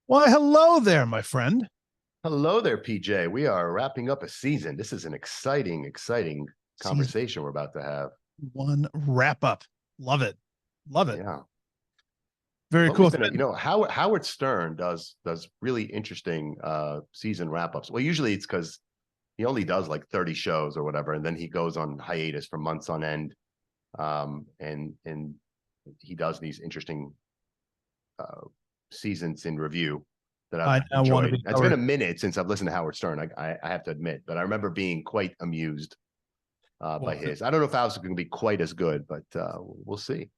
Why, hello there, my friend. Hello there, PJ. We are wrapping up a season. This is an exciting Season conversation we're about to have. one wrap up. Love it. Love it. Yeah. Very I've always cool. been Howard Stern does really interesting season wrap-ups. Well, usually it's because he only does like 30 shows or whatever, and then he goes on hiatus for months on end. And he does these interesting seasons in review that I I've now want to enjoyed. be It's been a minute since I've listened to Howard Stern. I have to admit, but I remember being quite amused by his. I don't know if Alex is going to be quite as good, but we'll see.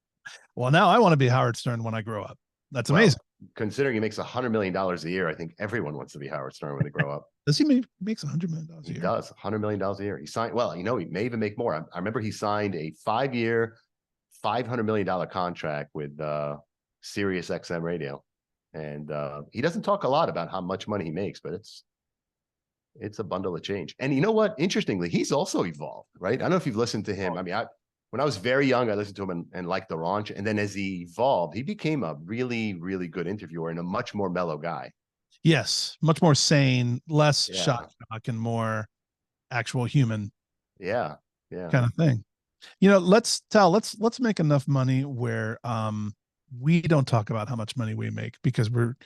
Well, now I want to be Howard Stern when I grow up. That's Well, amazing. considering he makes $100 million a year, I think everyone wants to be Howard Stern when they grow up. Does he makes $100 million a year? He does $100 million a year. He signed, well, he may even make more. I remember he signed a 5-year, $500 million contract with Sirius XM radio. And he doesn't talk a lot about how much money he makes, but it's a bundle of change. And you know what? Interestingly, he's also evolved, right? I don't know if you've listened to him. I mean, when I was very young, I listened to him and liked the raunch. And then as he evolved, he became a really, really good interviewer and a much more mellow guy. Yes, much more sane, less shock and more actual human. Yeah, kind of thing. Let's make enough money where we don't talk about how much money we make because we're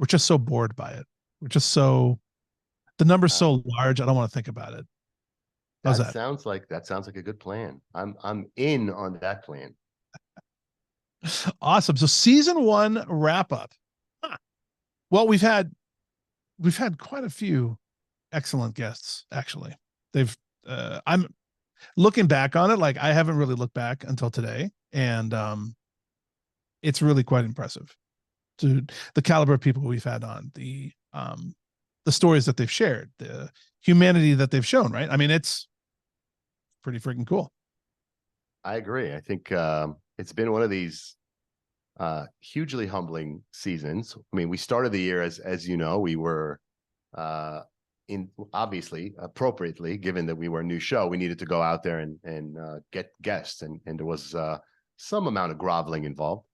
just so bored by it. We're just the number's so large. I don't want to think about it. That sounds like a good plan. I'm in on that plan. Awesome. So season 1 wrap up. Well, we've had quite a few excellent guests. Actually, I'm looking back on it. Like I haven't really looked back until today, and it's really quite impressive to the caliber of people we've had on, the stories that they've shared, the humanity that they've shown. Right. I mean, it's pretty freaking cool. I agree. I think it's been one of these hugely humbling seasons. I mean, we started the year as you know, we were obviously appropriately, given that we were a new show, we needed to go out there and get guests, and there was some amount of groveling involved.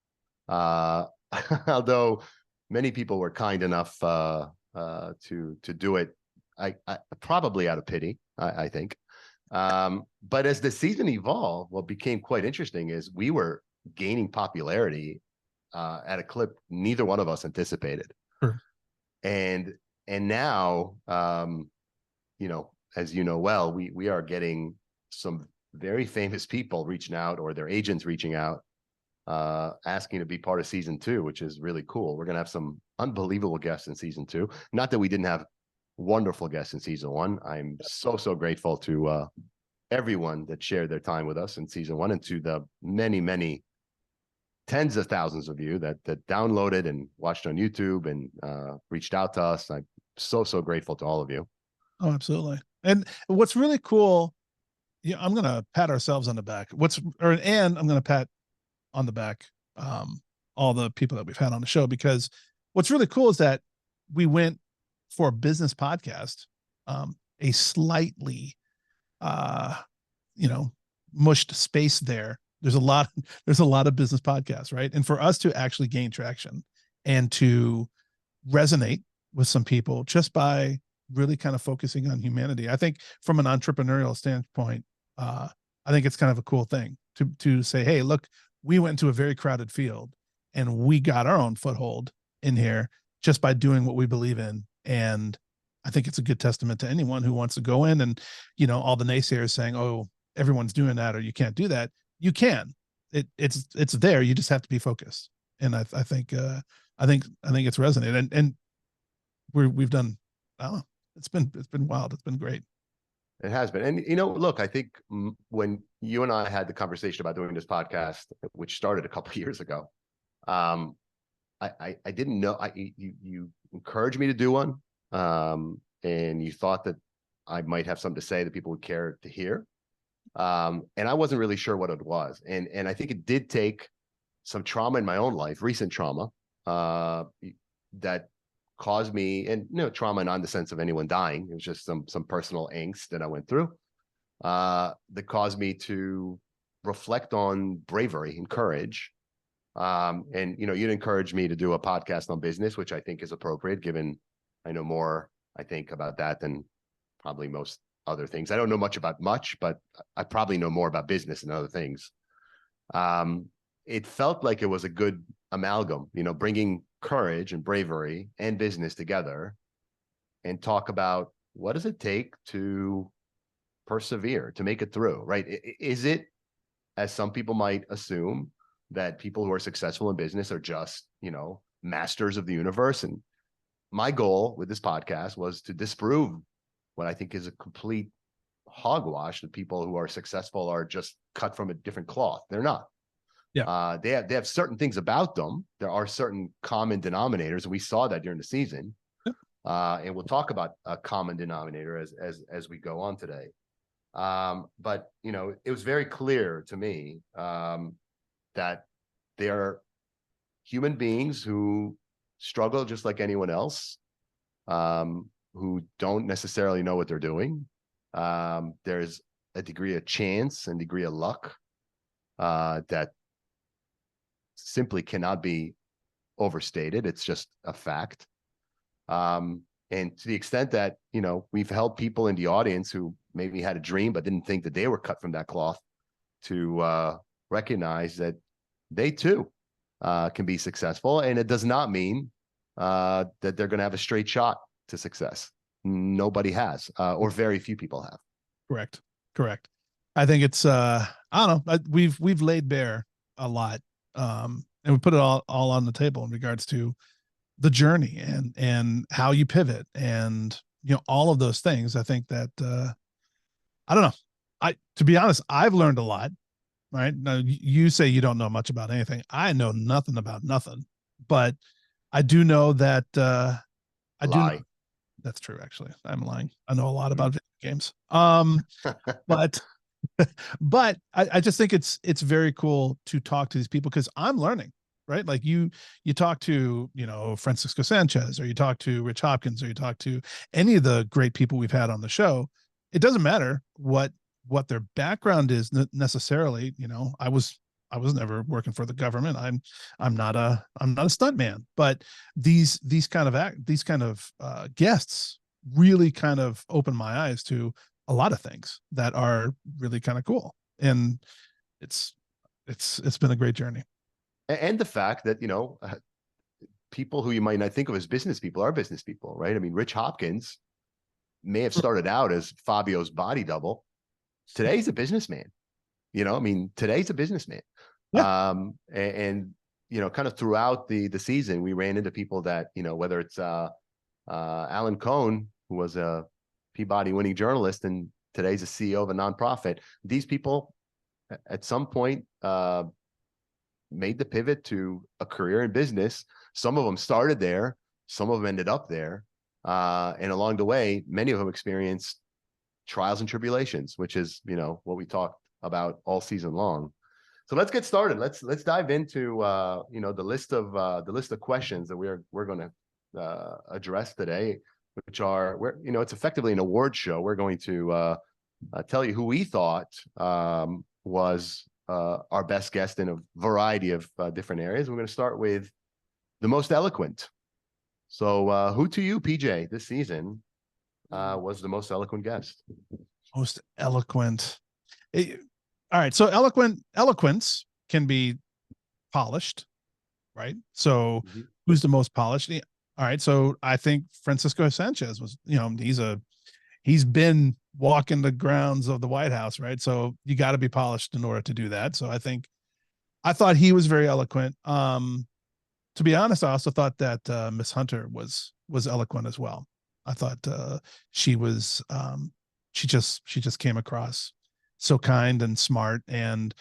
Although many people were kind enough to do it, I probably out of pity, I think. But as the season evolved, what became quite interesting is we were gaining popularity at a clip neither one of us anticipated. Sure. And now, as you know well, we are getting some very famous people reaching out, or their agents reaching out, asking to be part of season 2, which is really cool. We're going to have some unbelievable guests in season 2. Not that we didn't have wonderful guests in season 1. I'm so grateful to everyone that shared their time with us in season 1, and to the many tens of thousands of you that downloaded and watched on YouTube and reached out to us. I'm so grateful to all of you. Oh, absolutely. And what's really cool, I'm going to pat ourselves on the back. And I'm going to pat on the back all the people that we've had on the show, because what's really cool is that we went for a business podcast, a slightly mushed space there. There's a lot of business podcasts, right? And for us to actually gain traction and to resonate with some people just by really kind of focusing on humanity, I think from an entrepreneurial standpoint, I think it's kind of a cool thing to say, hey, look, we went into a very crowded field and we got our own foothold in here just by doing what we believe in. And I think it's a good testament to anyone who wants to go in and, all the naysayers saying, oh, everyone's doing that or you can't do that. You can. It's there. You just have to be focused. And I think it's resonated. And we've done. Oh, it's been wild. It's been great. It has been. And, look, I think when you and I had the conversation about doing this podcast, which started a couple of years ago, I didn't know. You encouraged me to do one, and you thought that I might have something to say that people would care to hear. And I wasn't really sure what it was. And I think it did take some trauma in my own life, recent trauma, that caused me, and trauma not in the sense of anyone dying. It was just some personal angst that I went through, that caused me to reflect on bravery and courage, And you'd encourage me to do a podcast on business, which I think is appropriate, given I know more, I think, about that than probably most other things. I don't know much about much, but I probably know more about business and other things. It felt like it was a good amalgam, bringing courage and bravery and business together and talk about what does it take to persevere, to make it through, right? Is it, as some people might assume, that people who are successful in business are just, masters of the universe? And my goal with this podcast was to disprove what I think is a complete hogwash, that people who are successful are just cut from a different cloth. They're not. Yeah. They have certain things about them. There are certain common denominators, and we saw that during the season. And we'll talk about a common denominator as we go on today. But it was very clear to me that they are human beings who struggle just like anyone else, who don't necessarily know what they're doing. There's a degree of chance and degree of luck that simply cannot be overstated. It's just a fact. And to the extent that, we've helped people in the audience who maybe had a dream but didn't think that they were cut from that cloth to recognize that they too can be successful. And it does not mean that they're going to have a straight shot to success. Nobody has, or very few people have. Correct. I think it's, I don't know, we've laid bare a lot, and we put it all on the table in regards to the journey and how you pivot and, all of those things. I think that, I don't know. To be honest, I've learned a lot, right? Now you say you don't know much about anything. I know nothing about nothing, but I do know that, know that's true. Actually, I'm lying. I know a lot about video games. But I just think it's very cool to talk to these people, because I'm learning, right? Like you talk to, Francisco Sanchez, or you talk to Rich Hopkins, or you talk to any of the great people we've had on the show. It doesn't matter what their background is necessarily. I was never working for the government. I'm not a stunt man, but these kind of guests really kind of open my eyes to a lot of things that are really kind of cool. And it's been a great journey. And the fact that, people who you might not think of as business people are business people, right? I mean, Rich Hopkins may have started out as Fabio's body double. Today he's a businessman. Today's a businessman. Yeah. And kind of throughout the season, we ran into people that, whether it's Alan Cohn, who was a Peabody winning journalist and today's a CEO of a nonprofit. These people at some point made the pivot to a career in business. Some of them started there, some of them ended up there. And along the way, many of them experienced trials and tribulations, which is, what we talked about all season long. So let's get started. Let's dive into the list of questions that we're going to address today, which are, it's effectively an award show. We're going to tell you who we thought was our best guest in a variety of different areas. We're going to start with the most eloquent. So who to you, PJ, this season was the most eloquent guest? Most eloquent. All right. So eloquence can be polished, right? So who's the most polished? All right. So I think Francisco Sanchez was, he's been walking the grounds of the White House, right? So you got to be polished in order to do that. So I thought he was very eloquent. To be honest, I also thought that Miss Hunter was eloquent as well. I thought she was, she just came across so kind and smart, and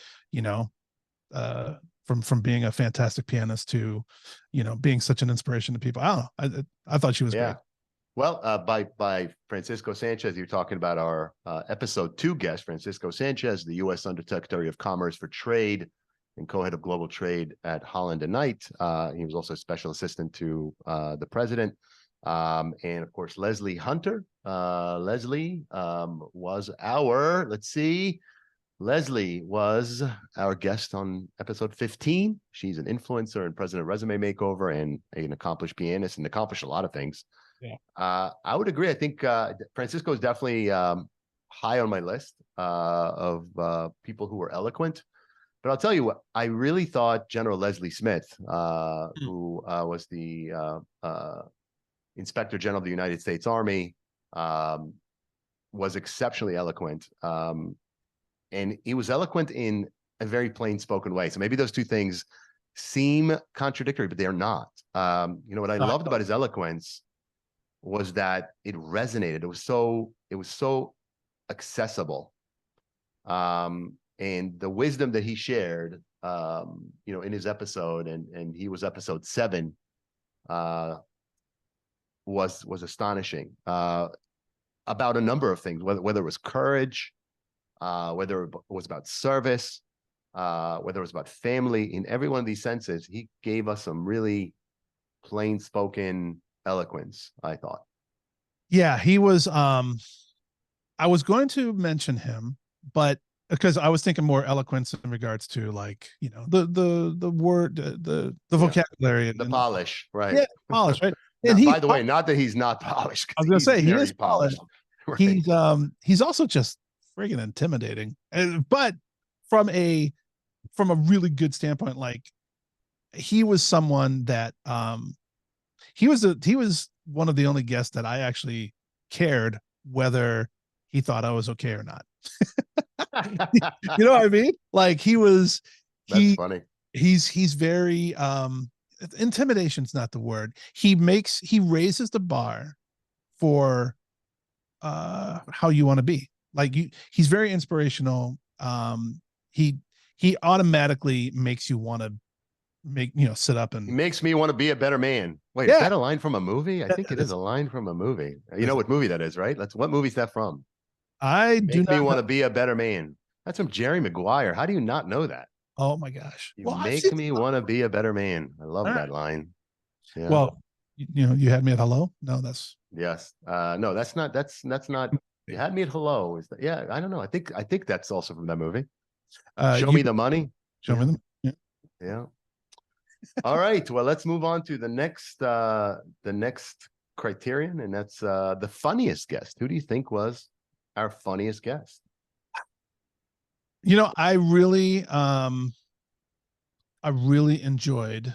from being a fantastic pianist to being such an inspiration to people. I don't know. I thought she was great. Well, by Francisco Sanchez, you're talking about our episode 2 guest, Francisco Sanchez, the U.S. Undersecretary of Commerce for Trade and co-head of global trade at Holland and Knight. He was also a special assistant to the president. And of course, Lesley Hunter. Lesley was our, let's see, Lesley was our guest on episode 15. She's an influencer and president of Resume Makeover and an accomplished pianist and accomplished a lot of things. Yeah. I would agree. I think Francisco is definitely high on my list of people who were eloquent. But I'll tell you what, I really thought General Lesley Smith, who was the Inspector General of the United States Army, was exceptionally eloquent. And he was eloquent in a very plain spoken way. So maybe those two things seem contradictory, but they're not. What I loved about his eloquence was that it resonated. It was so accessible. And the wisdom that he shared, in his episode, and he was episode 7, was astonishing about a number of things, whether it was courage, whether it was about service, whether it was about family. In every one of these senses, he gave us some really plain spoken eloquence, I thought. Yeah, he was. I was going to mention him, but because I was thinking more eloquence in regards to, like, the word, the vocabulary, the polish, right? Yeah, polish, right? And by the way, not that he's not polished. I was gonna say he is polished. Right? He's also just friggin' intimidating, but from a really good standpoint. Like, he was someone that he was one of the only guests that I actually cared whether he thought I was okay or not. You know what I mean? Like, that's funny. He's very intimidation's not the word. He raises the bar for how you want to be. Like, he's very inspirational. He automatically makes you want to sit up and. He makes me want to be a better man. Wait, is that a line from a movie? I think it is a line from a movie. You know what movie that is, right? What movie is that from? I do not. Make me want to be a better man. That's from Jerry Maguire. How do you not know that? Oh my gosh! You make me want to be a better man. I love that line. Yeah. Well, you had me at hello. No, that's yes. No, that's not. That's not. You had me at hello. Is that? Yeah, I don't know. I think that's also from that movie. Show me the money. Show me the. Yeah. All right. Well, let's move on to the next criterion, and that's the funniest guest. Who do you think was our funniest guest? I really enjoyed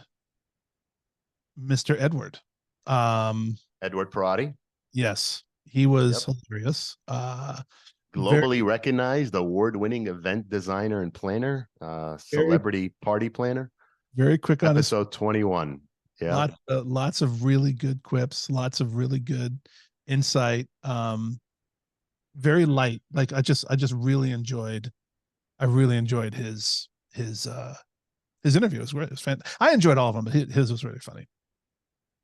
Mr. Edward. Edward Perotti. Yes, he was hilarious. Globally recognized award-winning event designer and planner, celebrity party planner. Very quick on episode 21. Yeah. Lots of really good quips, lots of really good insight. Very light. Like, I just really enjoyed his interview. It was great. It was fantastic. I enjoyed all of them, but his was really funny.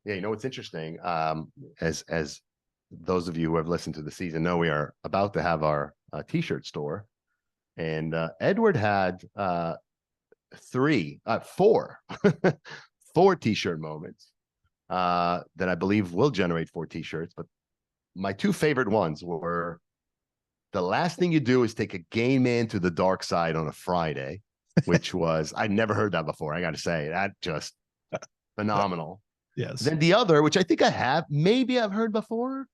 Yeah, what's interesting, as those of you who have listened to the season know, we are about to have our t-shirt store, and Edward had four t-shirt moments that I believe will generate 4 t-shirts. But my 2 favorite ones were: the last thing you do is take a gay man to the dark side on a Friday, which was, I'd never heard that before. I got to say, that just phenomenal. Yes. Then the other, which I think maybe I've heard before,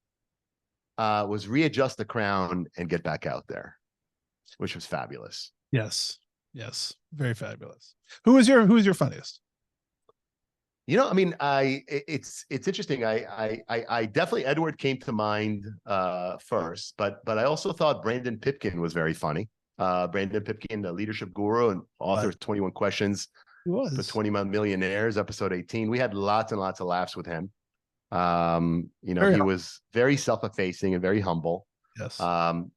was readjust the crown and get back out there, which was fabulous. Yes. Very fabulous. Who is your funniest? It's interesting. I definitely, Edward came to mind first, but I also thought Brandon Pipkin was very funny. Brandon Pipkin, the leadership guru and author of 21 Questions for 21 Millionaires, episode 18. We had lots and lots of laughs with him. He was very self-effacing and very humble. Yes.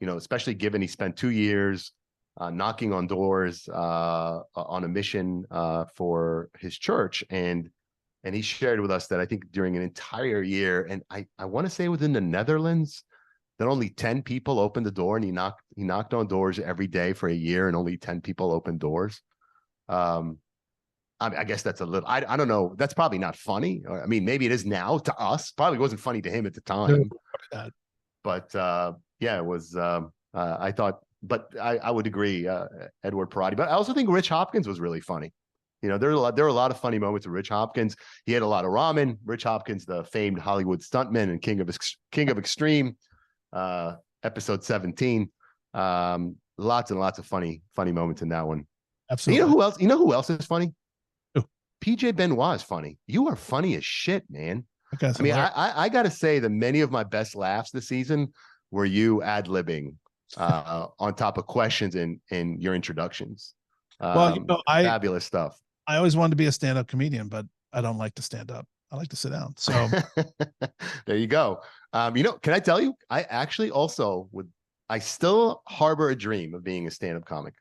Especially given he spent 2 years knocking on doors on a mission for his church, and he shared with us that I think during an entire year, and I want to say within the Netherlands, that only 10 people opened the door, and he knocked on doors every day for a year, and only 10 people opened doors. I guess that's a little, I don't know. That's probably not funny. Maybe it is now to us. Probably wasn't funny to him at the time. But it was, I thought but I would agree, Edward Perotti. But I also think Rich Hopkins was really funny. You know, there were a lot of funny moments with Rich Hopkins. He had a lot of ramen. Rich Hopkins, the famed Hollywood stuntman and king of extreme, episode 17. Lots and lots of funny moments in that one. Absolutely. You know who else is funny? Who? PJ Benoit is funny. You are funny as shit, man. Okay, I mean, I got to say that many of my best laughs this season were you ad-libbing on top of questions in your introductions. Well, fabulous stuff. I always wanted to be a stand-up comedian, but I don't like to stand up. I like to sit down. So there you go. Can I tell you? I actually also I still harbor a dream of being a stand-up comic.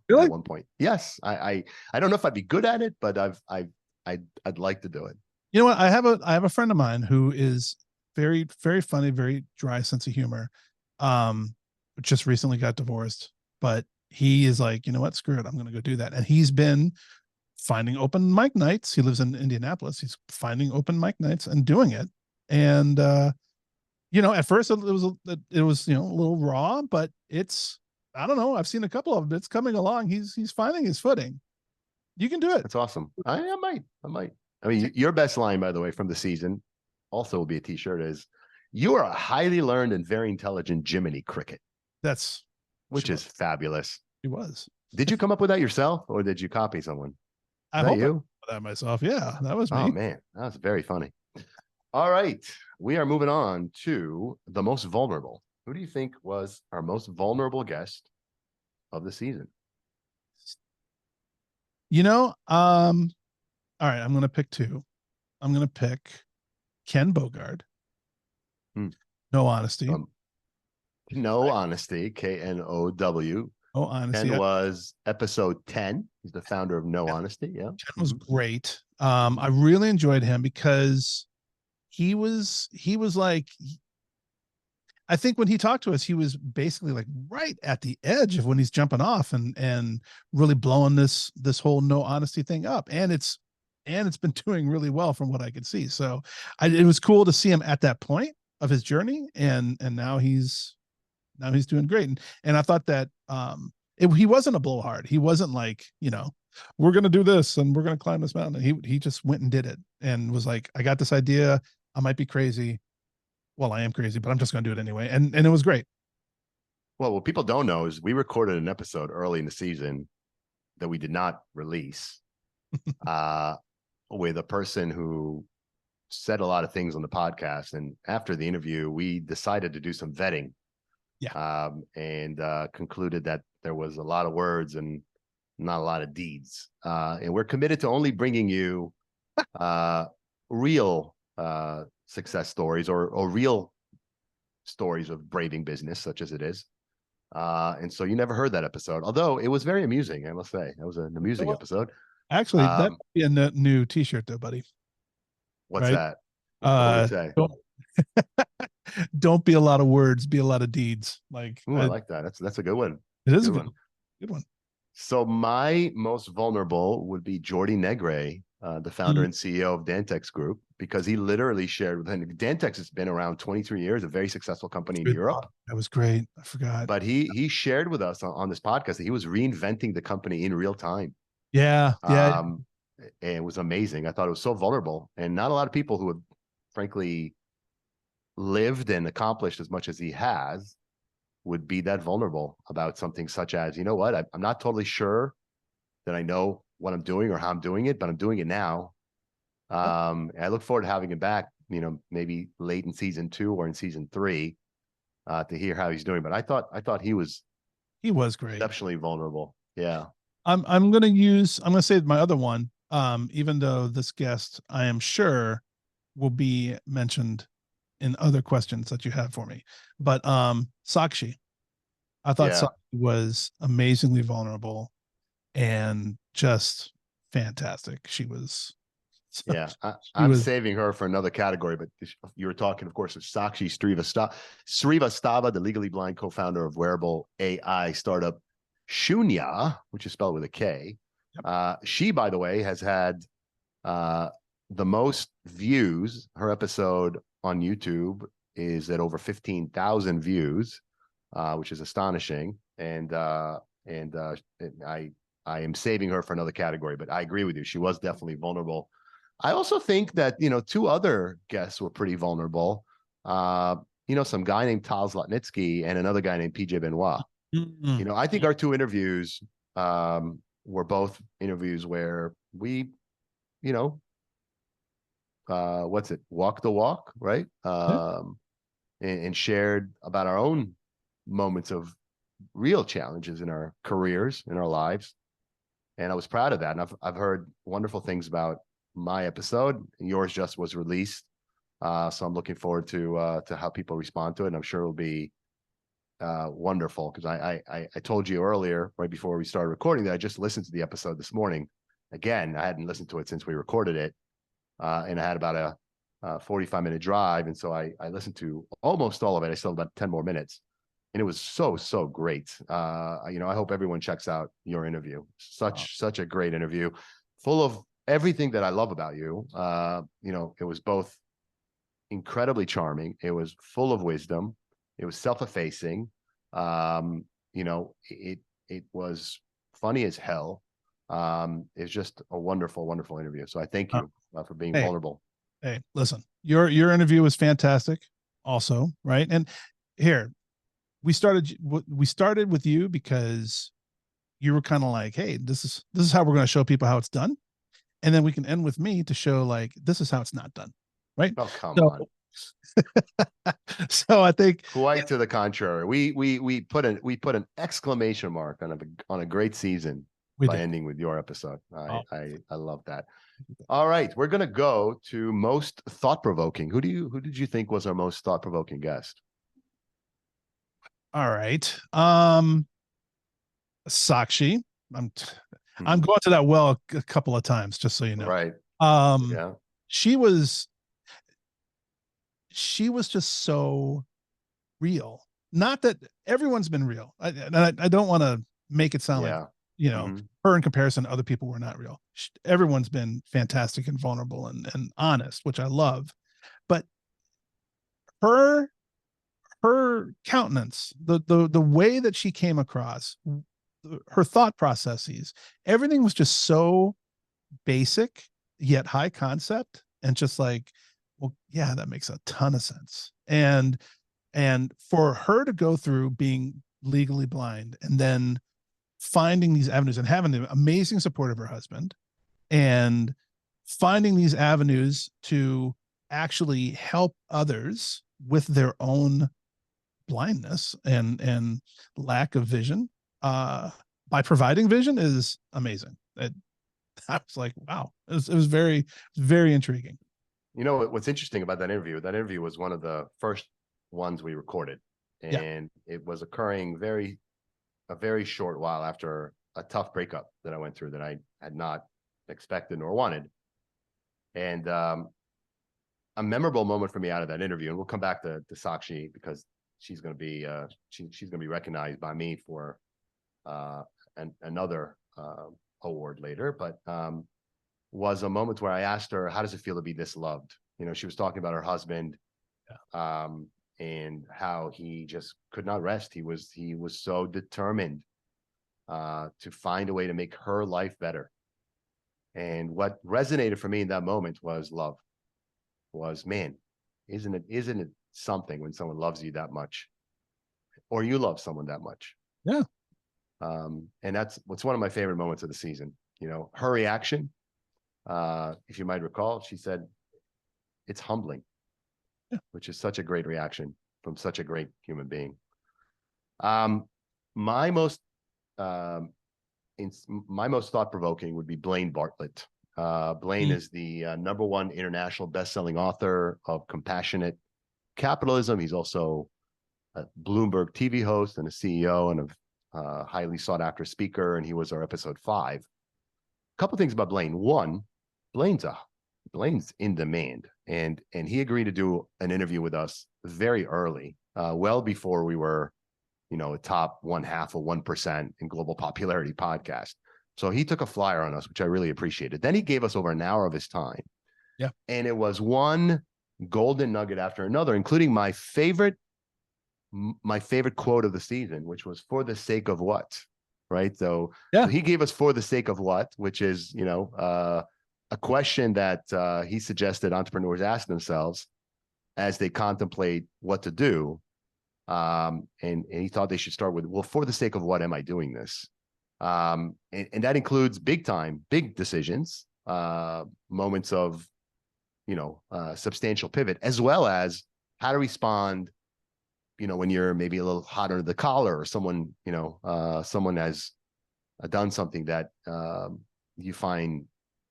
Really? At one point. Yes. I don't know if I'd be good at it, but I'd like to do it. You know what? I have a friend of mine who is very, very funny, very dry sense of humor. Just recently got divorced, but he is like, you know what? Screw it. I'm going to go do that. And he's been finding open mic nights. He lives in Indianapolis. He's finding open mic nights and doing it. And, at first it was, a little raw, but I don't know. I've seen a couple of them. It's coming along. He's finding his footing. You can do it. That's awesome. I might. I mean, your best line, by the way, from the season also will be a t-shirt is, you are a highly learned and very intelligent Jiminy Cricket. Which is fabulous. He was. Did you come up with that yourself or did you copy someone? I hope you that myself. Yeah, that was me. Oh man, that was very funny. All right, we are moving on to the most vulnerable. Who do you think was our most vulnerable guest of the season? All right, I'm going to pick two. I'm going to pick Ken Bogard. No honesty. No honesty. KNOW. No honesty. Ken was episode 10. He's the founder of No Honesty. Yeah. Ken was great. I really enjoyed him because he was like, I think when he talked to us, he was basically like right at the edge of when he's jumping off and really blowing this whole no honesty thing up. And it's been doing really well from what I could see. So it was cool to see him at that point of his journey. And now he's doing great. And I thought that he wasn't a blowhard. He wasn't like, we're going to do this and we're going to climb this mountain. He just went and did it and was like, I got this idea. I might be crazy. Well, I am crazy, but I'm just going to do it anyway. And it was great. Well, what people don't know is we recorded an episode early in the season that we did not release with a person who said a lot of things on the podcast. And after the interview, we decided to do some vetting. Yeah. And concluded that there was a lot of words and not a lot of deeds. And we're committed to only bringing you real success stories or real stories of braving business, such as it is. And so you never heard that episode, although it was very amusing, I must say. It was an amusing episode. Actually, that would be a new t-shirt though, buddy. What's right? That? What do you say? Don't be a lot of words, be a lot of deeds. Like, I like that. That's a good one. It is a good one. So my most vulnerable would be Jordi Negre, the founder and CEO of Dantex Group, because he literally shared with him. Dantex has been around 23 years, a very successful company in Europe. That was great. I forgot. But he shared with us on this podcast that he was reinventing the company in real time. Yeah. And it was amazing. I thought it was so vulnerable, and not a lot of people who have frankly lived and accomplished as much as he has would be that vulnerable about something such as, you know what, I'm not totally sure that I know what I'm doing or how I'm doing it, but I'm doing it now. I look forward to having him back, maybe late in season 2 or in season 3 to hear how he's doing. But I thought he was great, exceptionally vulnerable. Yeah. I'm going to say my other one, even though this guest, I am sure, will be mentioned in other questions that you have for me. But Sakshi, I thought Sakshi was amazingly vulnerable and just fantastic. She was. I'm saving her for another category, but you were talking, of course, of Sakshi Srivastava, the legally blind co-founder of wearable AI startup Shunya, which is spelled with a K. Yep. She, by the way, has had the most views. Her episode on YouTube is at over 15,000 views, which is astonishing. and I am saving her for another category. But I agree with you; she was definitely vulnerable. I also think that, two other guests were pretty vulnerable. Some guy named Tal and another guy named PJ Benoit. Mm-hmm. I think our two interviews were both interviews where we, walk the walk, right? And shared about our own moments of real challenges in our careers, in our lives. And I was proud of that. And I've heard wonderful things about my episode. Yours just was released. So I'm looking forward to how people respond to it. And I'm sure it'll be wonderful, because I told you earlier, right before we started recording, that I just listened to the episode this morning. Again, I hadn't listened to it since we recorded it. And I had about a 45-minute drive. And so I listened to almost all of it. I still have about 10 more minutes. And it was so great. I hope everyone checks out your interview. Such a great interview, full of everything that I love about you. It was both incredibly charming. It was full of wisdom. It was self-effacing. It was funny as hell. It's just a wonderful interview. So I thank you for being vulnerable. Hey, listen, your interview was fantastic also, right? And here, we started with you because you were kind of like, hey, this is how we're going to show people how it's done. And then we can end with me to show, like, this is how it's not done. Right? Oh, come on. So I think quite to the contrary. We put an exclamation mark on a great season by ending with your episode. I love that. All right, we're gonna go to most thought-provoking. Who did you think was our most thought-provoking guest? All right. Sakshi. I'm going to that well a couple of times, just so you know. Right. Yeah. She was just so real. Not that everyone's been real. I don't want to make it sound like, her in comparison to other people were not real. Everyone's been fantastic and vulnerable and honest, which I love. But her countenance, the way that she came across, her thought processes, everything was just so basic yet high concept, and just like, well, yeah, that makes a ton of sense. And for her to go through being legally blind and then finding these avenues and having the amazing support of her husband and finding these avenues to actually help others with their own blindness and lack of vision by providing vision is amazing. I was like, wow, it was very intriguing. What's interesting about that interview was one of the first ones we recorded, and it was occurring a very short while after a tough breakup that I went through that I had not expected nor wanted. And a memorable moment for me out of that interview, and we'll come back to Sakshi, because she's going to be she's going to be recognized by me for another award later, but was a moment where I asked her, how does it feel to be this loved? She was talking about her husband, and how he just could not rest. He was so determined to find a way to make her life better. And what resonated for me in that moment was love. Was, man, isn't it something when someone loves you that much, or you love someone that much? Yeah. And that's what's one of my favorite moments of the season. Her reaction, if you might recall, she said, it's humbling, which is such a great reaction from such a great human being. My most thought-provoking would be Blaine Bartlett. Blaine is the #1 international best-selling author of Compassionate Capitalism. He's also a Bloomberg TV host and a CEO and a highly sought-after speaker, and he was our episode 5. A couple things about Blaine. One, Blaine's in demand, and he agreed to do an interview with us very early, well before we were, a top 1/2 of 1% in global popularity podcast. So he took a flyer on us, which I really appreciated. Then he gave us over an hour of his time. Yeah. And it was one golden nugget after another, including my favorite my favorite quote of the season, which was "For the sake of what?" Right. So Yeah. he gave us "For the sake of what," which is, a question that he suggested entrepreneurs ask themselves as they contemplate what to do. And he thought they should start with, well, for the sake of what am I doing this? And that includes big decisions, moments of, substantial pivot, as well as how to respond, when you're maybe a little hot under the collar, or someone has done something that you find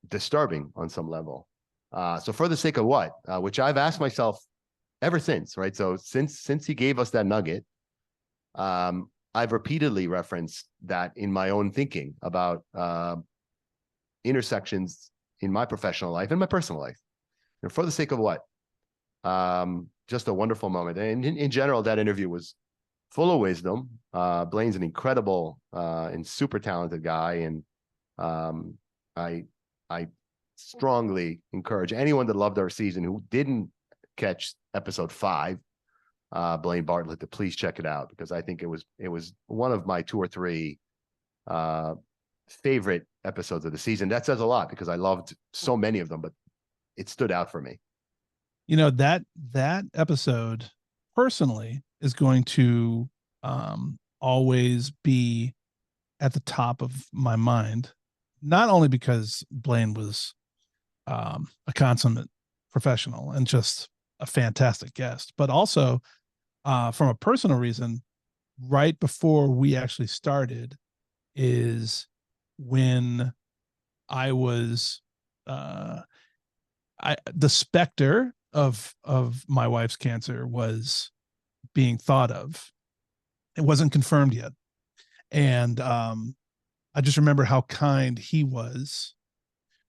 disturbing on some level. So for the sake of what, which I've asked myself ever since, right? So since he gave us that nugget, I've repeatedly referenced that in my own thinking about intersections in my professional life and my personal life. And for the sake of what? Just a wonderful moment. And in general, that interview was full of wisdom. Blaine's an incredible and super talented guy. And I strongly encourage anyone that loved our season who didn't catch episode 5, Blaine Bartlett, to please check it out, because I think it was one of my 2 or 3 favorite episodes of the season. That says a lot, because I loved so many of them, but it stood out for me. That episode personally is going to always be at the top of my mind, not only because Blaine was a consummate professional and just a fantastic guest, but also from a personal reason. Right before we actually started is when I was the specter of my wife's cancer was being thought of. It wasn't confirmed yet. And I just remember how kind he was.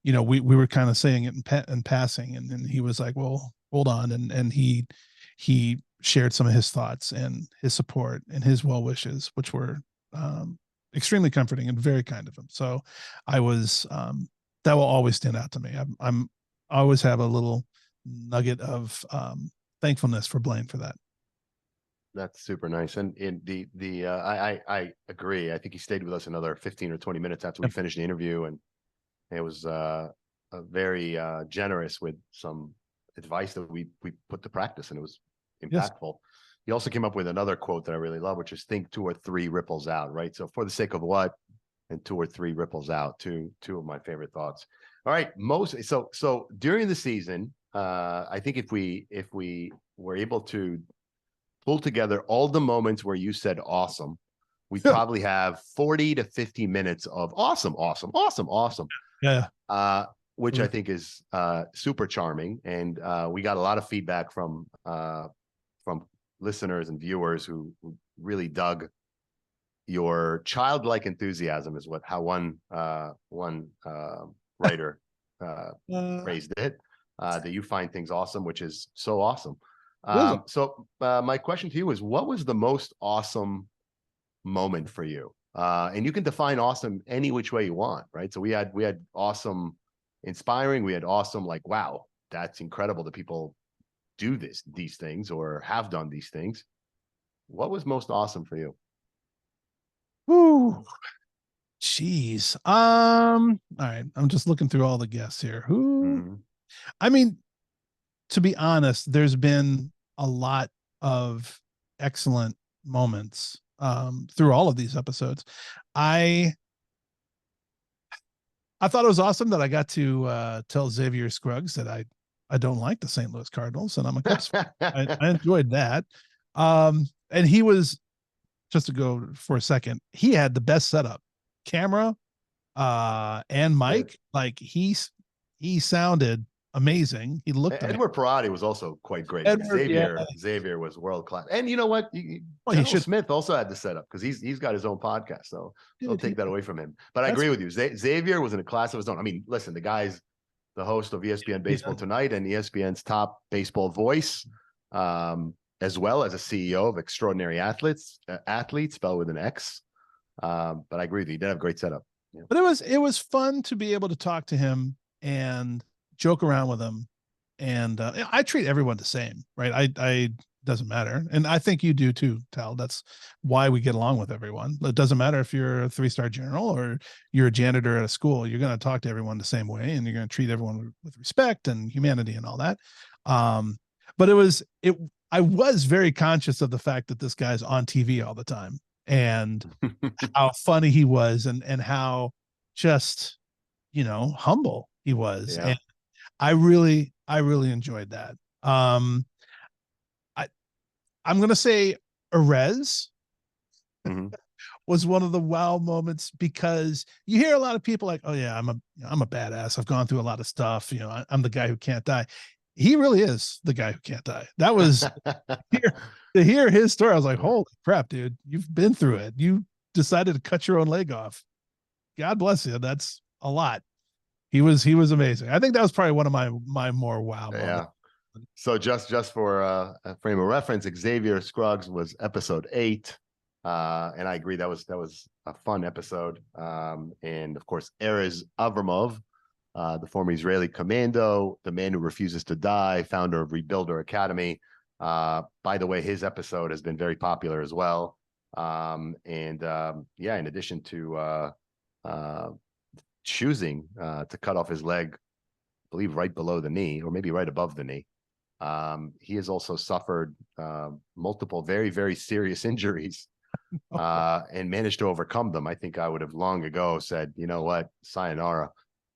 We were kind of saying it in passing, and then he was like, well, hold on. And he shared some of his thoughts and his support and his well wishes, which were extremely comforting and very kind of him. So I was, that will always stand out to me. I always have a little nugget of thankfulness for Blaine for that. That's super nice. And I agree. I think he stayed with us another 15 or 20 minutes after we finished the interview. And it was very generous with some advice that we put to practice, and it was impactful. Yes. He also came up with another quote that I really love, which is think 2 or 3 ripples out, right? So for the sake of what, and 2 or 3 ripples out, two of my favorite thoughts. All right. So during the season, I think if we were able to pull together all the moments where you said awesome, we probably have 40 to 50 minutes of awesome. Yeah. Which I think is super charming. And we got a lot of feedback from listeners and viewers who really dug your childlike enthusiasm, is how one writer phrased it, that you find things awesome, which is so awesome. So my question to you is, what was the most awesome moment for you? And you can define awesome any which way you want, right? So we had awesome inspiring, we had awesome, like, wow, that's incredible that people do these things or have done these things. What was most awesome for you? Ooh, geez. All right. I'm just looking through all the guests here. I mean, to be honest, there's been a lot of excellent moments through all of these episodes. I thought it was awesome that I got to tell Xavier Scruggs that I don't like the St. Louis Cardinals, and I'm a Cubs fan. I enjoyed that. And he was, just to go for a second, he had the best setup, camera and mic. Like he sounded amazing. He looked Edward Perotti was also quite great. Xavier was world class. And you know what? Smith also had the setup, because he's got his own podcast, so don't take that away from him. But I agree with you. Xavier was in a class of his own. I mean, listen, the guy's the host of ESPN Baseball Tonight and ESPN's top baseball voice, as well as a CEO of Extraordinary Athletes, spelled with an X. But I agree with you. He did have a great setup. Yeah. But it was fun to be able to talk to him and joke around with him. And I treat everyone the same, right? doesn't matter. And I think you do too, Tal. That's why we get along with everyone. It doesn't matter if you're a 3-star general or you're a janitor at a school. You're going to talk to everyone the same way, and you're going to treat everyone with respect and humanity and all that. But I was very conscious of the fact that this guy's on TV all the time, and how funny he was, and how just, humble he was. Yeah. And I really enjoyed that. I'm going to say Erez was one of the wow moments, because you hear a lot of people like, oh yeah, I'm a badass. I've gone through a lot of stuff. I'm the guy who can't die. He really is the guy who can't die. That was to hear his story. I was like, holy crap, dude, you've been through it. You decided to cut your own leg off. God bless you. That's a lot. He was amazing. I think that was probably one of my more wow moments. Yeah. So just for a frame of reference, Xavier Scruggs was episode 8. And I agree, that was a fun episode. And of course, Erez Avramov, the former Israeli commando, the man who refuses to die, founder of Rebuilder Academy. By the way, his episode has been very popular as well. In addition to choosing to cut off his leg, I believe right below the knee, or maybe right above the knee, he has also suffered multiple very, very serious injuries and managed to overcome them. I think I would have long ago said, you know what, sayonara.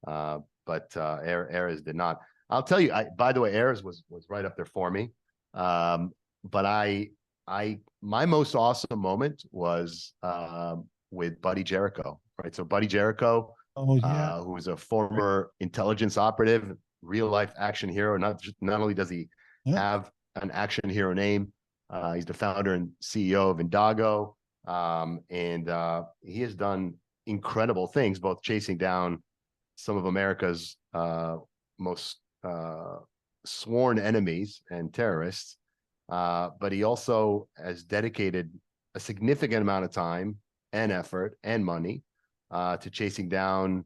But Erez did not. I'll tell you, by the way, Erez was right up there for me. But my most awesome moment was with Buddy Jericho, right? So Buddy Jericho, oh yeah, who was a former intelligence operative, real life action hero. Not only does he have an action hero name, he's the founder and CEO of Indago. And he has done incredible things, both chasing down some of America's most sworn enemies and terrorists. But he also has dedicated a significant amount of time and effort and money to chasing down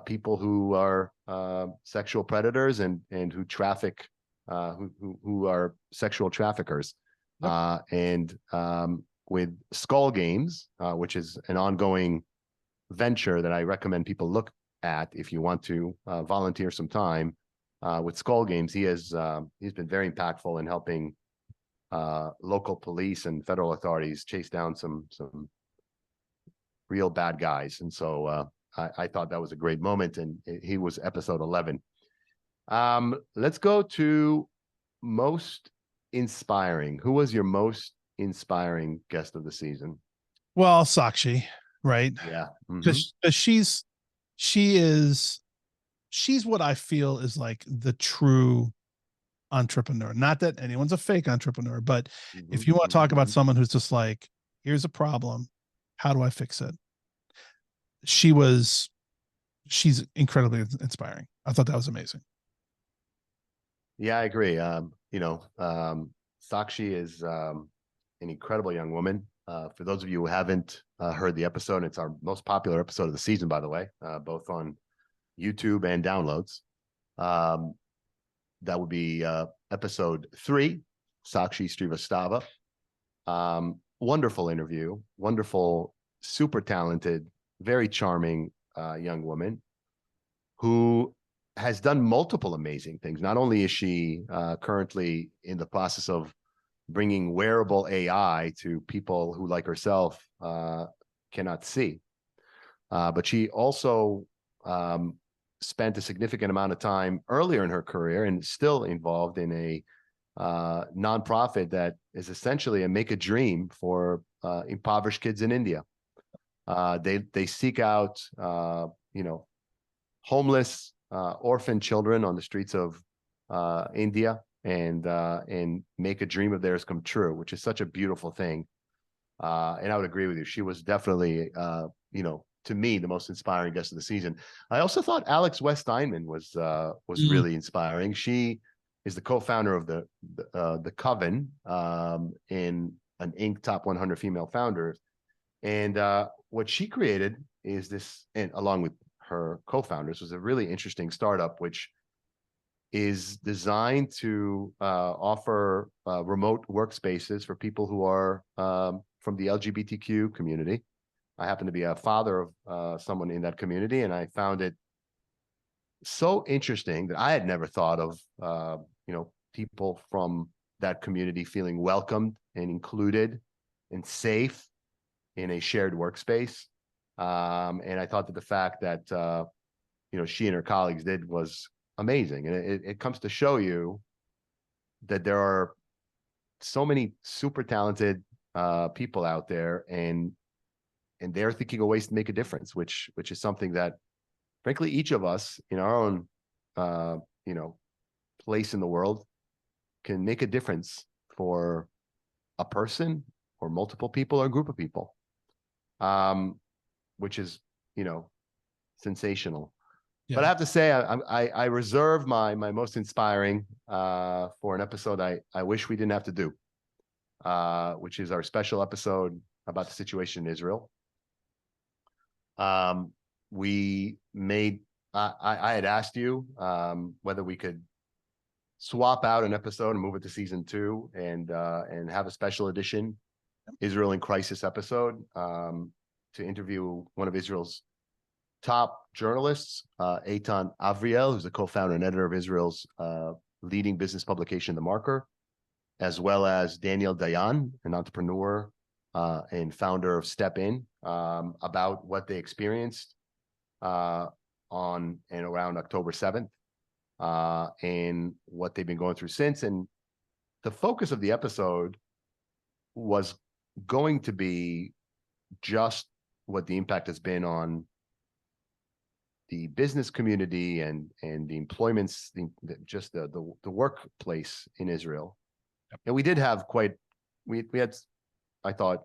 people who are sexual predators and who traffic, who are sexual traffickers. And with Skull Games, which is an ongoing venture that I recommend people look at if you want to volunteer some time. With Skull Games, he's been very impactful in helping local police and federal authorities chase down some real bad guys. And so I thought that was a great moment, and he was episode 11. Let's go to most inspiring. Who was your most inspiring guest of the season? Well, Sakshi, right? Yeah. Because she's what I feel is like the true entrepreneur. Not that anyone's a fake entrepreneur, but if you want to talk about someone who's just like, here's a problem, how do I fix it? She's incredibly inspiring. I thought that was amazing. Yeah, I agree. Sakshi is an incredible young woman. For those of you who haven't heard the episode, it's our most popular episode of the season, by the way, both on YouTube and downloads. That would be episode 3, Sakshi Srivastava. Wonderful interview, wonderful, super talented, very charming young woman who has done multiple amazing things. Not only is she currently in the process of bringing wearable AI to people who, like herself, cannot see, but she also spent a significant amount of time earlier in her career and still involved in a nonprofit that is essentially a make a dream for impoverished kids in India. They seek out homeless orphan children on the streets of India and make a dream of theirs come true, which is such a beautiful thing. And I would agree with you. She was definitely to me, the most inspiring guest of the season. I also thought Alex West Steinman was really inspiring. She is the co-founder of the Coven, in an Inc. Top 100 female founders. And what she created is this, and along with her co-founders, was a really interesting startup, which is designed to offer remote workspaces for people who are from the LGBTQ community. I happen to be a father of someone in that community, and I found it so interesting that I had never thought of, people from that community feeling welcomed and included and safe in a shared workspace. And I thought that the fact that, she and her colleagues did was amazing. And it comes to show you that there are so many super talented people out there, and they're thinking of ways to make a difference, which is something that, frankly, each of us in our own, place in the world can make a difference for a person or multiple people or a group of people, which is, sensational. Yeah. But I have to say, I reserve my most inspiring for an episode I wish we didn't have to do, which is our special episode about the situation in Israel. We made, I had asked you whether we could swap out an episode and move it to season 2 and have a special edition Israel in Crisis episode to interview one of Israel's top journalists, Eitan Avriel, who's the co-founder and editor of Israel's leading business publication, The Marker, as well as Daniel Dayan, an entrepreneur and founder of Step In, about what they experienced on and around October 7th, and what they've been going through since. And the focus of the episode was going to be just what the impact has been on the business community and the employments, just the workplace in Israel. Yep. And we did have we had, I thought,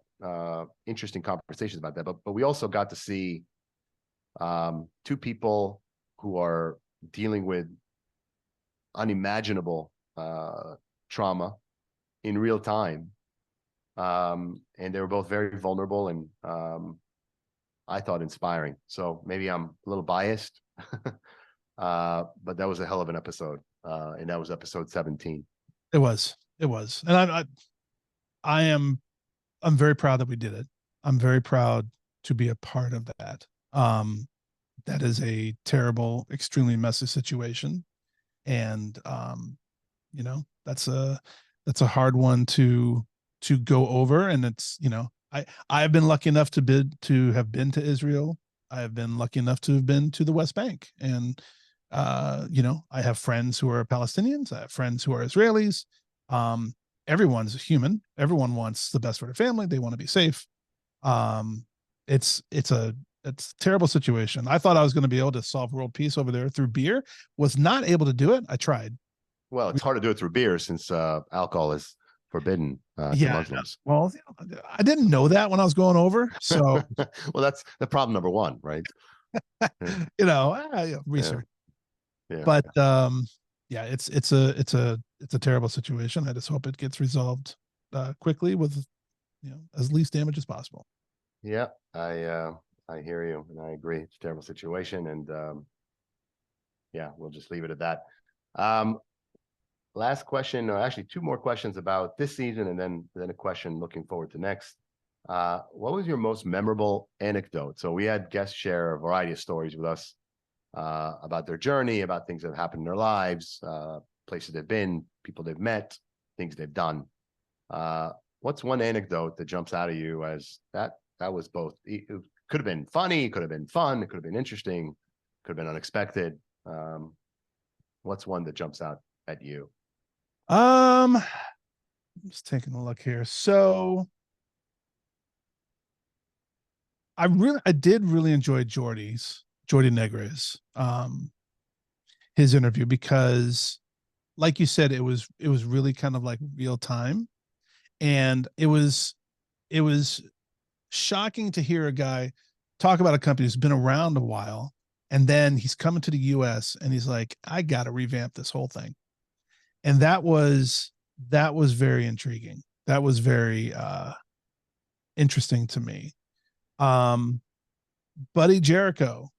interesting conversations about that, but we also got to see two people who are dealing with unimaginable trauma in real time, and they were both very vulnerable and I thought inspiring. So maybe I'm a little biased, but that was a hell of an episode, and that was episode 17. It was, and I'm very proud that we did it. I'm very proud to be a part of that. That is a terrible, extremely messy situation, and that's a hard one to go over. And it's, I've been lucky enough to have been to Israel. I have been lucky enough to have been to the West Bank, and I have friends who are Palestinians. I have friends who are Israelis. Everyone's human. Everyone wants the best for their family. They want to be safe. It's a terrible situation. I thought I was going to be able to solve world peace over there through beer. Was not able to do it. I tried. Well, it's hard to do it through beer since alcohol is forbidden to Muslims. Well, I didn't know that when I was going over. So, well, that's the problem number one, right? Research. Yeah. But it's a terrible situation. I just hope it gets resolved quickly with as least damage as possible. Yeah, I hear you, and I agree. It's a terrible situation, and we'll just leave it at that. Last question, or actually two more questions about this season, and then a question looking forward to next. What was your most memorable anecdote? So we had guests share a variety of stories with us about their journey, about things that have happened in their lives, places they've been, people they've met, things they've done. What's one anecdote that jumps out of you as that was both, it could have been funny, it could have been fun, it could have been interesting, could have been unexpected. What's one that jumps out at you? I'm just taking a look here. So I did really enjoy Jordi Negre's his interview, because like you said, it was really kind of like real time, and it was shocking to hear a guy talk about a company who's been around a while, and then he's coming to the US and he's like, I got to revamp this whole thing. And that was very intriguing. That was very interesting to me. Buddy Jericho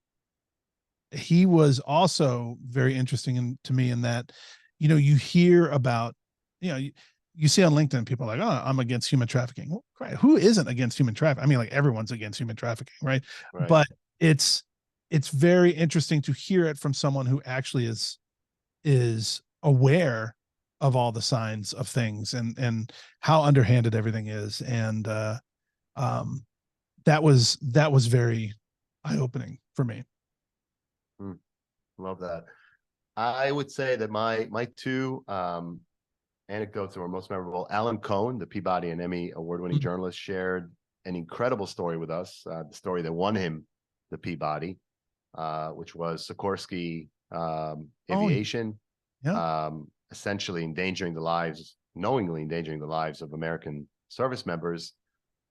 he was also very interesting to me in that, you hear about, you see on LinkedIn, people are like, oh, I'm against human trafficking. Well, great. Who isn't against human trafficking? I mean, like everyone's against human trafficking, right? Right. But it's very interesting to hear it from someone who actually is aware of all the signs of things and how underhanded everything is. And that was very eye-opening for me. Love that. I would say that my two anecdotes that were most memorable. Alan Cohen, the Peabody and Emmy award-winning journalist, shared an incredible story with us. The story that won him the Peabody, which was Sikorsky aviation, essentially knowingly endangering the lives of American service members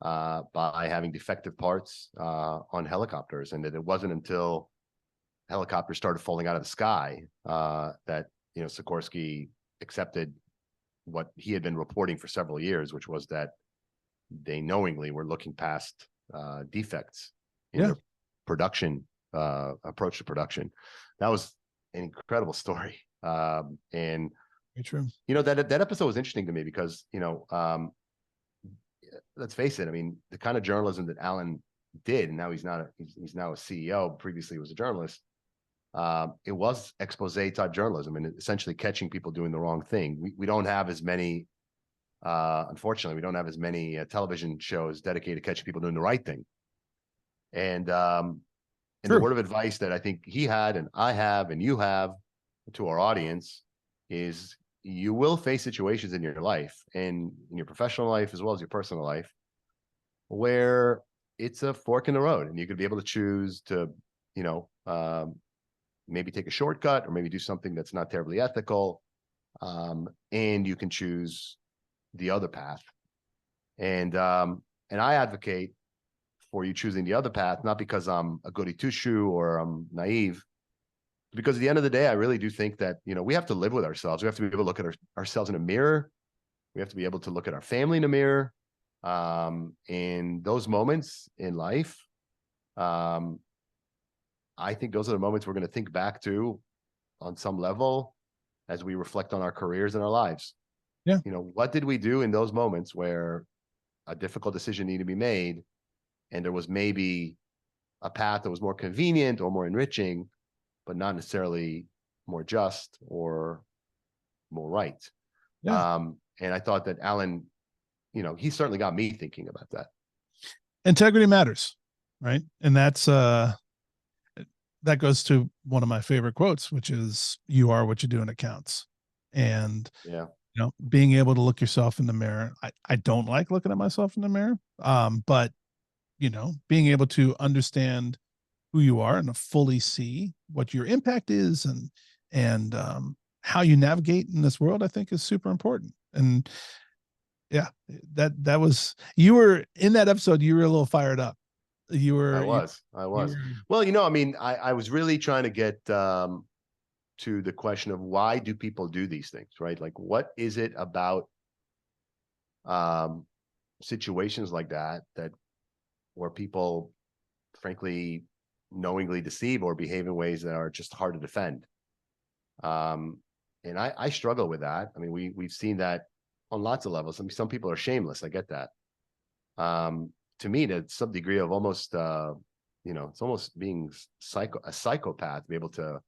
by having defective parts on helicopters, and that it wasn't until helicopters started falling out of the sky that Sikorsky accepted what he had been reporting for several years, which was that they knowingly were looking past defects in their production approach to production. That was an incredible story, and very true. That episode was interesting to me because let's face it. I mean, the kind of journalism that Alan did, and now he's now a CEO. Previously, he was a journalist. It was expose type journalism, and essentially catching people doing the wrong thing. We don't have as many, unfortunately, we don't have as many television shows dedicated to catching people doing the right thing. And the word of advice that I think he had, and I have, and you have to our audience is you will face situations in your life and in your professional life, as well as your personal life, where it's a fork in the road, and you could be able to choose to, maybe take a shortcut or maybe do something that's not terribly ethical. And you can choose the other path. And I advocate for you choosing the other path, not because I'm a goody two-shoe or I'm naive, because at the end of the day, I really do think that, we have to live with ourselves. We have to be able to look at ourselves in a mirror. We have to be able to look at our family in a mirror. In those moments in life, I think those are the moments we're going to think back to on some level as we reflect on our careers and our lives. Yeah. What did we do in those moments where a difficult decision needed to be made, and there was maybe a path that was more convenient or more enriching, but not necessarily more just or more right. Yeah. And I thought that Alan, he certainly got me thinking about that. Integrity matters, right? And that's that goes to one of my favorite quotes, which is, you are what you do and it counts. And being able to look yourself in the mirror. I don't like looking at myself in the mirror. But being able to understand who you are and to fully see what your impact is and how you navigate in this world, I think is super important. And that was, you were in that episode, you were a little fired up. I was. Well, I was really trying to get to the question of why do people do these things, right? Like, what is it about situations like that where people frankly knowingly deceive or behave in ways that are just hard to defend? And I struggle with that. I mean, we've seen that on lots of levels. I mean, some people are shameless. I get that. To me, to some degree of almost, it's almost being a psychopath to be able to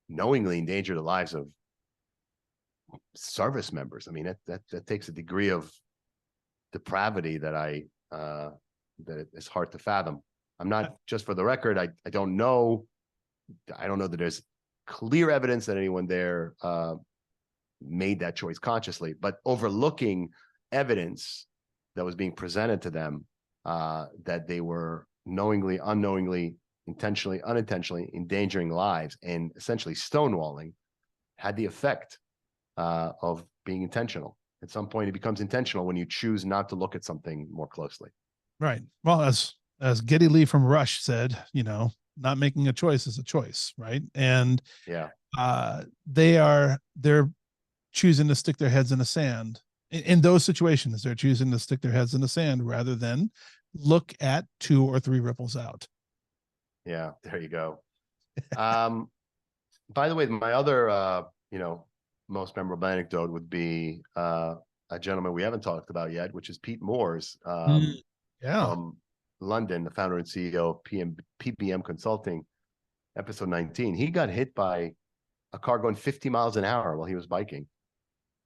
knowingly endanger the lives of service members. I mean, that takes a degree of depravity that that it's hard to fathom. I'm not, just for the record, I don't know that there's clear evidence that anyone there made that choice consciously, but overlooking evidence that was being presented to them, that they were knowingly, unknowingly, intentionally, unintentionally endangering lives and essentially stonewalling, had the effect of being intentional. At some point, it becomes intentional when you choose not to look at something more closely. Right. Well, as Geddy Lee from Rush said, not making a choice is a choice, right? And they're choosing to stick their heads in the sand. In those situations, they're choosing to stick their heads in the sand rather than look at 2 or 3 ripples out. Yeah, there you go. Um, by the way, my other, most memorable anecdote would be a gentleman we haven't talked about yet, which is Pete Moores Yeah. from London, the founder and CEO of PBM Consulting, episode 19. He got hit by a car going 50 miles an hour while he was biking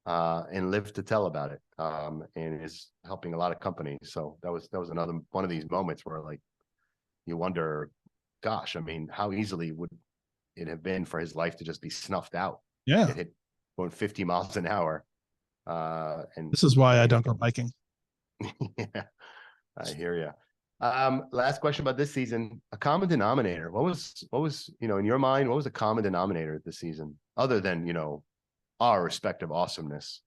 and lived to tell about it, and is helping a lot of companies. So that was another one of these moments where, like, you wonder, gosh, I mean, how easily would it have been for his life to just be snuffed out, Yeah. get hit going 50 miles an hour. And This is why I don't go biking. Yeah, I hear you. Last question about this season: a common denominator. What was in your mind? What was a common denominator this season, other than our respective awesomeness?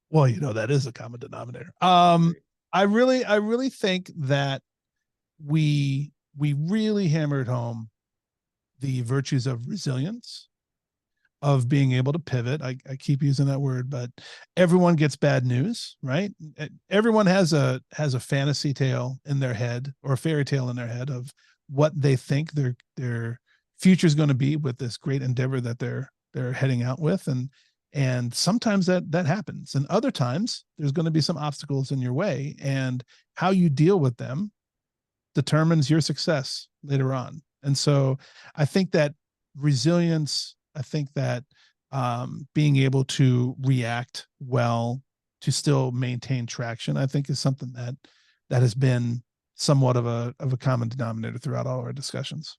Well, that is a common denominator. I really think that we really hammered home the virtues of resilience, of being able to pivot. I keep using that word, but everyone gets bad news, right? Everyone has a fantasy tale in their head, or a fairy tale in their head, of what they think their future is going to be with this great endeavor that they're heading out with. And sometimes that happens, and other times there's going to be some obstacles in your way, and how you deal with them determines your success later on. And so I think that resilience, I think that being able to react well to still maintain traction, I think, is something that has been somewhat of a common denominator throughout all our discussions.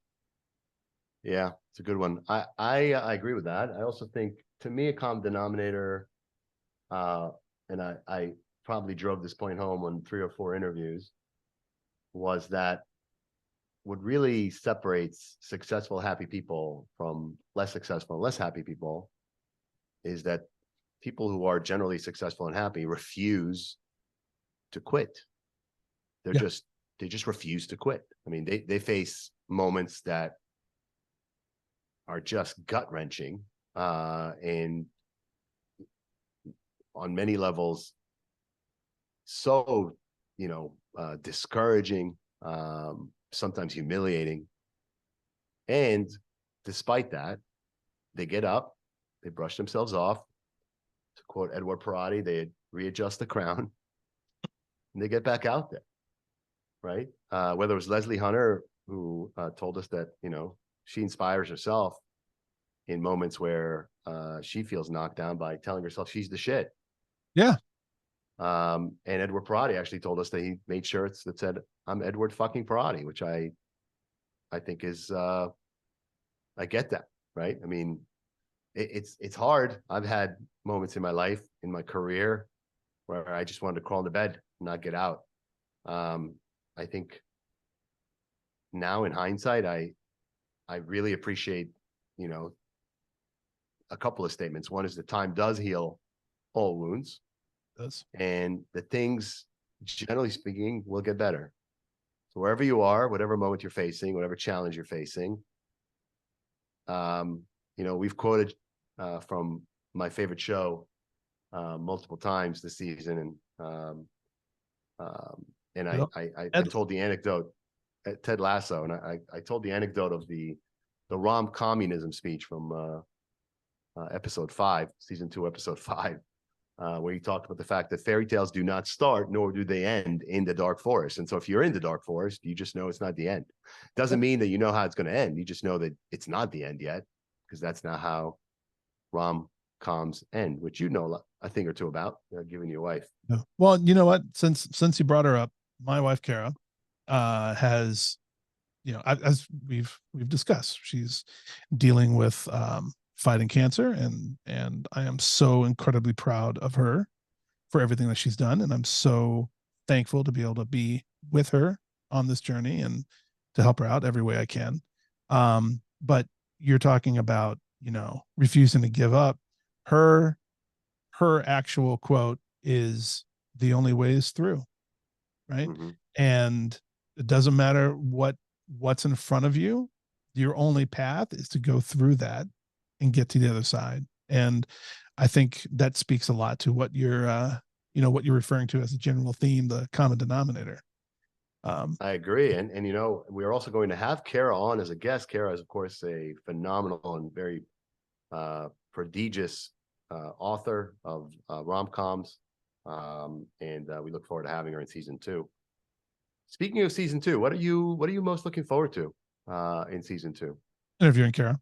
Yeah, it's a good one. I agree with that. I also think, to me, a common denominator, and I probably drove this point home on 3 or 4 interviews, was that what really separates successful, happy people from less successful and less happy people is that people who are generally successful and happy refuse to quit. They just refuse to quit. I mean, they face moments that are just gut-wrenching, and on many levels so discouraging, sometimes humiliating. And despite that, they get up, they brush themselves off. To quote Edward Perotti, they readjust the crown, and they get back out there, right? Whether it was Lesley Hunter, who told us that she inspires herself in moments where she feels knocked down by telling herself she's the shit. Yeah. And Edward Perotti actually told us that he made shirts that said, "I'm Edward fucking Perotti," which I think is, I get that, right? I mean, it's hard. I've had moments in my life, in my career, where I just wanted to crawl into bed and not get out. I think now, in hindsight, I really appreciate, a couple of statements. One is that time does heal all wounds. It does. And the things, generally speaking, will get better. So wherever you are, whatever moment you're facing, whatever challenge you're facing, we've quoted from my favorite show multiple times this season, and I told the anecdote at Ted Lasso, and I told the anecdote of the Rom communism speech from episode 5, season 2, episode 5. Where he talked about the fact that fairy tales do not start, nor do they end, in the dark forest. And so if you're in the dark forest, you just know it's not the end. Doesn't mean that you know how it's going to end. You just know that it's not the end yet, because that's not how rom-coms end, which a thing or two about, giving your wife. Yeah. Well, you know what? Since you brought her up, my wife, Kara, has, as we've discussed, she's dealing with fighting cancer, and I am so incredibly proud of her for everything that she's done, and I'm so thankful to be able to be with her on this journey and to help her out every way I can. But you're talking about refusing to give up. Her actual quote is, "The only way is through," right? Mm-hmm. And it doesn't matter what's in front of you. Your only path is to go through that and get to the other side. And I think that speaks a lot to what you're referring to as a general theme, the common denominator. I agree. And we're also going to have Kara on as a guest. Kara is, of course, a phenomenal and very prodigious author of rom-coms. And we look forward to having her in season 2. Speaking of season 2, what are you most looking forward to in season 2? Interviewing Kara.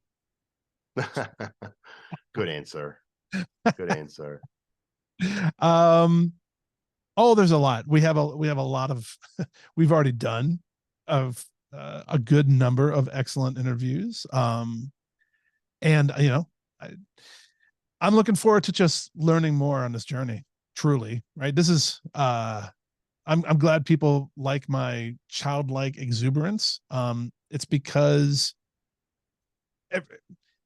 Good answer. Good answer. There's a lot. We have a lot of we've already done of a good number of excellent interviews. And I'm looking forward to just learning more on this journey. Truly, right? This is I'm glad people like my childlike exuberance. It's because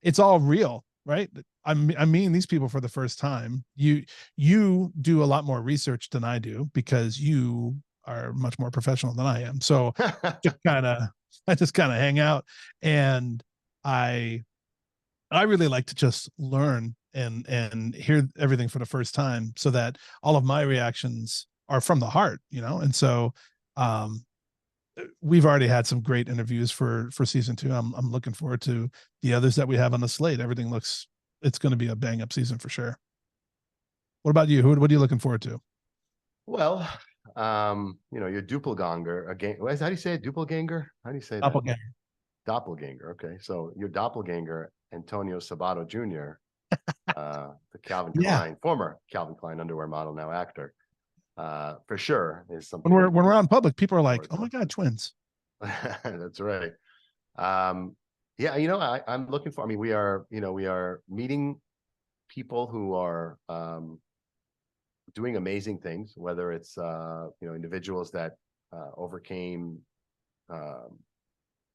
it's all real, right? I'm meeting these people for the first time. You do a lot more research than I do because you are much more professional than I am. So I just kind of hang out, and I really like to just learn and hear everything for the first time, so that all of my reactions are from the heart, And so we've already had some great interviews for season 2. I'm looking forward to the others that we have on the slate. It's going to be a bang up season for sure. What about you? What are you looking forward to? Well, your doppelganger again. How do you say it? Doppelganger? How do you say that? Doppelganger. Okay. So your doppelganger, Antonio Sabato Jr., the Calvin Klein, former Calvin Klein underwear model, now actor, for sure is something. When we're out in public, people are like, "Oh my God, twins." That's right. Yeah, I'm looking for. I mean, we are meeting people who are doing amazing things. Whether it's individuals that overcame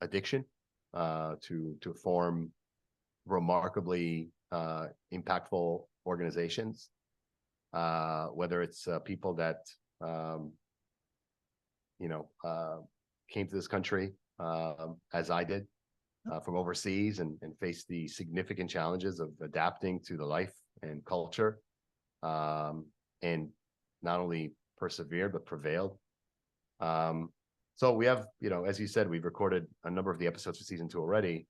addiction to form remarkably impactful organizations. Whether it's people that came to this country as I did. From overseas and face the significant challenges of adapting to the life and culture, and not only persevered but prevailed. So we have, as you said, we've recorded a number of the episodes for season 2 already,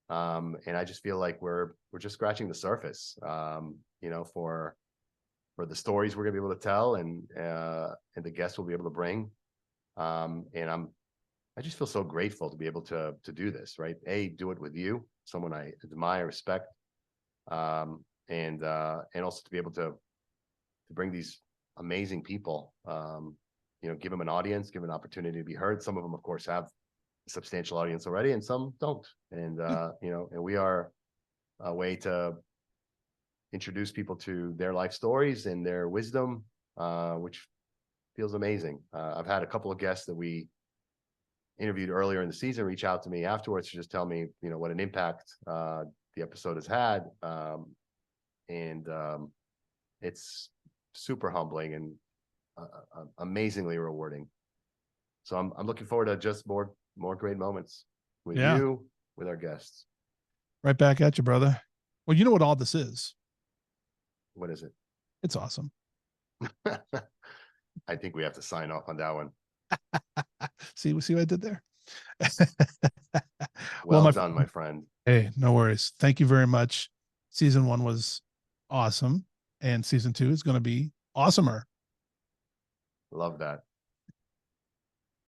and I just feel like we're just scratching the surface, for the stories we're gonna be able to tell and the guests we'll be able to bring, and I just feel so grateful to be able to do this, right? Do it with you, someone I admire, respect, and also to be able to bring these amazing people, give them an audience, give them an opportunity to be heard. Some of them, of course, have a substantial audience already, and some don't. And and we are a way to introduce people to their life stories and their wisdom, which feels amazing. I've had a couple of guests that we interviewed earlier in the season reach out to me afterwards to just tell me, what an impact the episode has had, and it's super humbling and amazingly rewarding. So I'm looking forward to just more great moments with you, with our guests. Right back at you, brother. Well, you know what all this is. What is it? It's awesome. I think we have to sign off on that one. See what I did there? Well done, my friend. Hey, no worries. Thank you very much. Season 1 was awesome, and season 2 is going to be awesomer. Love that.